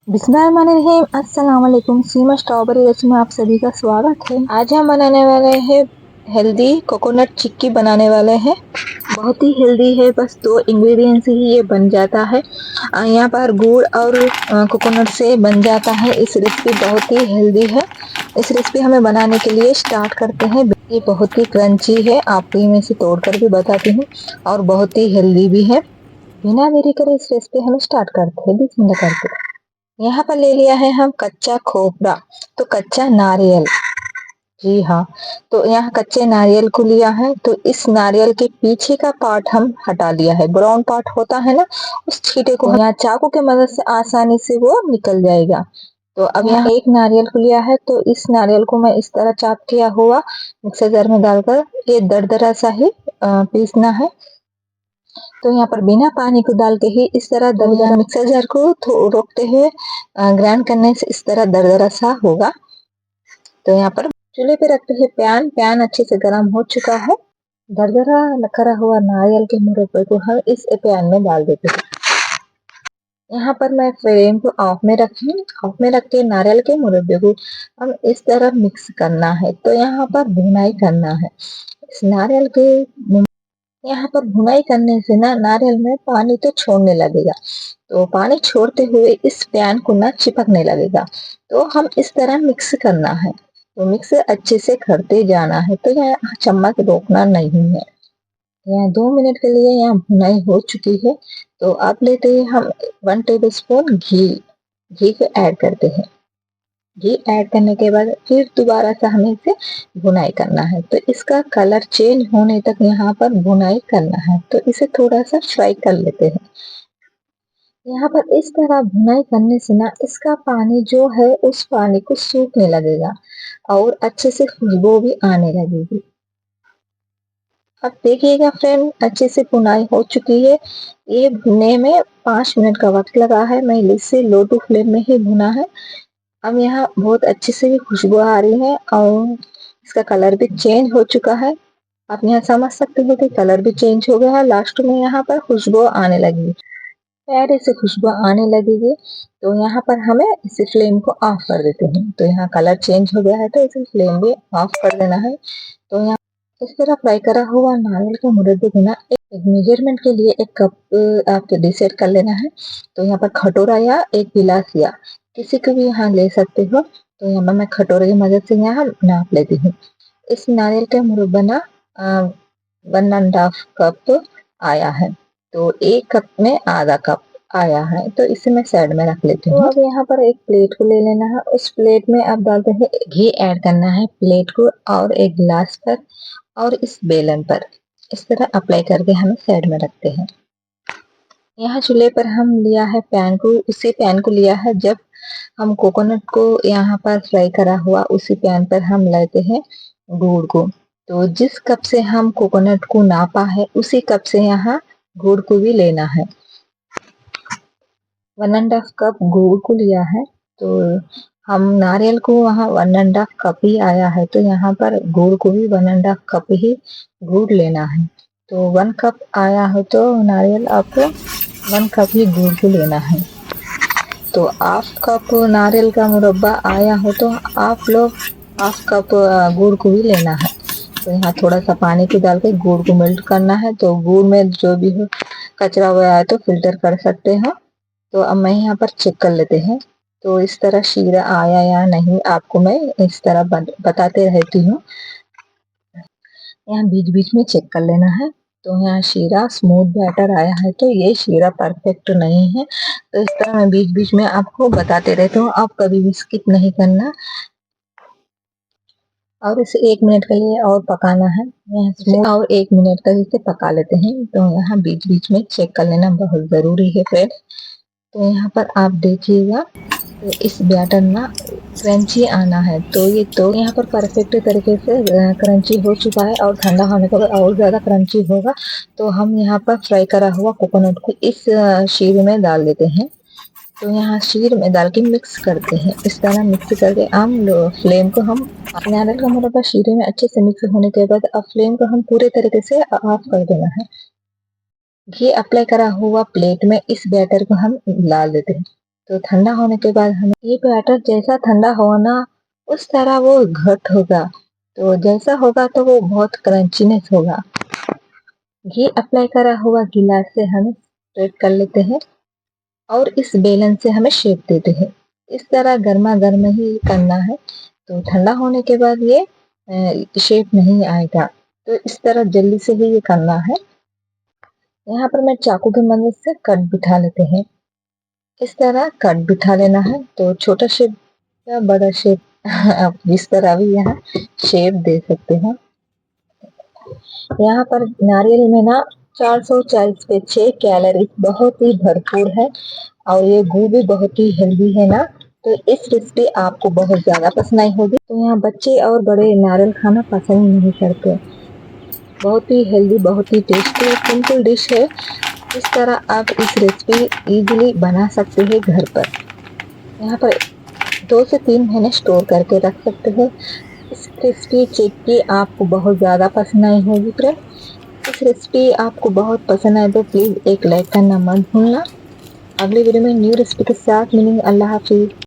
बिस्मिल्लाहिर्रहमानिर्रहीम। अस्सलाम वालेकुम। सीमा स्ट्रॉबेरी रेसिपी में आप सभी का स्वागत है। आज हम बनाने वाले हैं हेल्दी कोकोनट चिक्की बनाने वाले हैं। बहुत ही हेल्दी है, बस 2 इंग्रेडिएंट्स ही ये बन जाता है। यहाँ पर गुड़ और कोकोनट से बन जाता है। इस रेसिपी बहुत ही हेल्दी है। इस रेसिपी हमें बनाने के लिए स्टार्ट करते हैं। ये बहुत ही क्रंची है, आपको ही मैं इसे तोड़ कर भी बताती हूँ, और बहुत ही हेल्दी भी है। बिना देरी करे इस रेसिपी हमें स्टार्ट करते हैं बिस्मिल्लाह करके। यहाँ पर ले लिया है हम कच्चा खोपरा, तो कच्चा नारियल। जी हाँ, तो यहाँ कच्चे नारियल को लिया है। तो इस नारियल के पीछे का पार्ट हम हटा लिया है, ब्राउन पार्ट होता है ना, उस छींटे को यहाँ चाकू की मदद से आसानी से वो निकल जाएगा। तो अब यहाँ एक नारियल को लिया है, तो इस नारियल को मैं इस तरह चॉप किया हुआ मिक्सर जार में डालकर ये दरदरा सा ही पीसना है। तो यहाँ पर बिना पानी को डाल के ही इस तरह दरदरा मिक्सर जार को रोकते हुए ग्राइंड करने से इस तरह दरदरा सा होगा। तो यहाँ पर चूल्हे पे रखते हैं पैन। पैन अच्छे से गर्म हो चुका है। दरदरा करा हुआ नारियल के मुरब्बे को हम इस पैन में डाल देते हैं। यहाँ पर मैं फ्लेम को ऑफ में रखी। ऑफ में रख के नारियल के मुरब्बे को हम इस तरह मिक्स करना है। तो यहाँ पर भुनाई करना है इस नारियल के। यहाँ पर भुनाई करने से ना नारियल में पानी तो छोड़ने लगेगा, तो पानी छोड़ते हुए इस पैन को ना चिपकने लगेगा। तो हम इस तरह मिक्स करना है। तो मिक्स अच्छे से करते जाना है। तो यहाँ चम्मच रोकना नहीं है। यहाँ 2 मिनट के लिए यहाँ भुनाई हो चुकी है। तो अब लेते हैं हम 1 टेबल स्पून घी। घी को ऐड करते हैं। घी ऐड करने के बाद फिर दोबारा से हमें इसे भुनाई करना है। तो इसका कलर चेंज होने तक यहाँ पर भुनाई करना है। तो इसे थोड़ा सा फ्राई कर लेते हैं। यहाँ पर इस तरह भुनाई करने से ना इसका पानी जो है उस पानी को सूखने लगेगा और अच्छे से खुशबू भी आने लगेगी। अब देखिएगा फ्रेंड, अच्छे से भुनाई हो चुकी है। ये भुनने में 5 मिनट का वक्त लगा है। मैं इसे लो टू फ्लेम में ही भुना है। अब यहाँ बहुत अच्छे से भी खुशबू आ रही है और इसका कलर भी चेंज हो चुका है। आप यहाँ समझ सकते हो कि कलर भी चेंज हो गया है। लास्ट में यहाँ पर खुशबू आने लगी, प्यारे से खुशबू आने लगेगी। तो यहाँ पर हमें इसे फ्लेम को ऑफ कर देते हैं। तो यहाँ कलर चेंज हो गया है, तो इसे फ्लेम भी ऑफ कर देना है। तो यहाँ इस तरह फ्राई करा हुआ नारियल का मुरब्बे को ना एक मेजरमेंट के लिए एक कप आपको डिसाइड कर लेना है। तो यहाँ पर कटोरा या एक गिलास या किसी को भी यहाँ ले सकते हो। तो यहाँ पर मैं कटोरे की मदद से यहाँ नाप लेती हूँ। इस नारियल का मुरब्बा ना 1.5 कप आया है। तो 1 कप में आधा कप आया है। तो इसे मैं साइड में रख लेती हूँ। तो अब यहाँ पर एक प्लेट को ले लेना है। उस प्लेट में अब डालते हैं घी ऐड करना है प्लेट को और एक गिलास पर और इस बेलन पर इस तरह अप्लाई करके हम साइड में रखते हैं। यहाँ चूल्हे पर हम लिया है पैन को। उसी पैन को लिया है जब हम कोकोनट को यहाँ पर फ्राई करा हुआ, उसी पैन पर हम लेते हैं गुड़ को। तो जिस कप से हम कोकोनट को नापा है उसी कप से यहाँ गुड़ को भी लेना है। 1.5 कप गुड़ को लिया है। तो हम नारियल को वहाँ 1.5 कप ही आया है, तो यहाँ पर गुड़ को भी 1.5 कप ही गुड़ लेना है। तो 1 कप आया हो तो नारियल आपको 1 कप ही गुड़ को लेना है। तो 1/2 कप नारियल का मुरब्बा आया हो तो आप लोग 1/2 कप गुड़ को भी लेना है। तो यहाँ थोड़ा सा पानी को डाल के गुड़ को मेल्ट करना है। तो गुड़ में जो भी हो कचरा वगैरह है तो फिल्टर कर सकते हो। तो अब मैं यहाँ पर चेक कर लेते हैं। तो इस तरह शीरा आया या नहीं आपको मैं इस तरह बताते रहती हूँ। यहाँ बीच बीच में चेक कर लेना है। तो यहाँ शीरा स्मूथ बैटर आया है, तो ये शीरा परफेक्ट नहीं है। तो इस तरह मैं बीच बीच में आपको बताते रहती हूँ, आप कभी भी स्किप नहीं करना। और इसे 1 मिनट के लिए और पकाना है। यहाँ और 1 मिनट तक इसे पका लेते हैं। तो यहाँ बीच बीच में चेक कर लेना बहुत ज़रूरी है फ्रेंड्स। तो यहाँ पर आप देखिएगा इस बैटर ना क्रंची आना है। तो यहाँ पर परफेक्ट तरीके से क्रंची हो चुका है और ठंडा होने के बाद और ज़्यादा क्रंची होगा। तो हम यहाँ पर फ्राई करा हुआ कोकोनट को इस शीर में डाल देते हैं। तो यहाँ शीर में डाल के मिक्स करते हैं। इस तरह मिक्स करके हम फ्लेम को हम नारियल का मुरब्बा शीरे में अच्छे से मिक्स होने के बाद अब फ्लेम को हम पूरे तरीके से ऑफ कर देना है। घी अप्लाई करा हुआ प्लेट में इस बैटर को हम डाल देते हैं। तो ठंडा होने के बाद हमें ये बैटर जैसा ठंडा होना उस तरह वो घट होगा, तो जैसा होगा तो वो बहुत क्रंचीनेस होगा। घी अप्लाई करा हुआ गिलास से हम स्प्रेड कर लेते हैं और इस बेलन से हमें शेप देते हैं। इस तरह गर्मा गर्म ही करना है, तो ठंडा होने के बाद ये शेप नहीं आएगा। तो इस तरह जल्दी से ही ये करना है। यहाँ पर मैं चाकू की मदद से कट बिठा लेते हैं। इस तरह कट बिठा लेना है, तो छोटा शेप या बड़ा शेप आप जिस तरह भी यहाँ शेप दे सकते हैं। यहाँ पर नारियल में ना 440 पे 6 कैलोरी बहुत ही भरपूर है और ये गुड़ भी बहुत ही हेल्दी है ना, तो इस रेसिपी आपको बहुत ज़्यादा पसंद आई होगी। तो यहाँ बच्चे और बड़े नारियल खाना पसंद नहीं करते। बहुत ही हेल्दी, बहुत ही टेस्टी और सिंपल डिश है। इस तरह आप इस रेसिपी इजीली बना सकते हैं घर पर। यहाँ पर 2 से 3 महीने स्टोर करके रख सकते हैं। इस क्रिस्पी चिक्की आपको बहुत ज़्यादा पसंद आई होगी फ्रेंड। इस रेसिपी आपको बहुत पसंद आए तो प्लीज़ एक लाइक करना मत भूलना। अगली वीडियो में न्यू रेसिपी के साथ मिलेंगे। अल्लाह हाफिज़।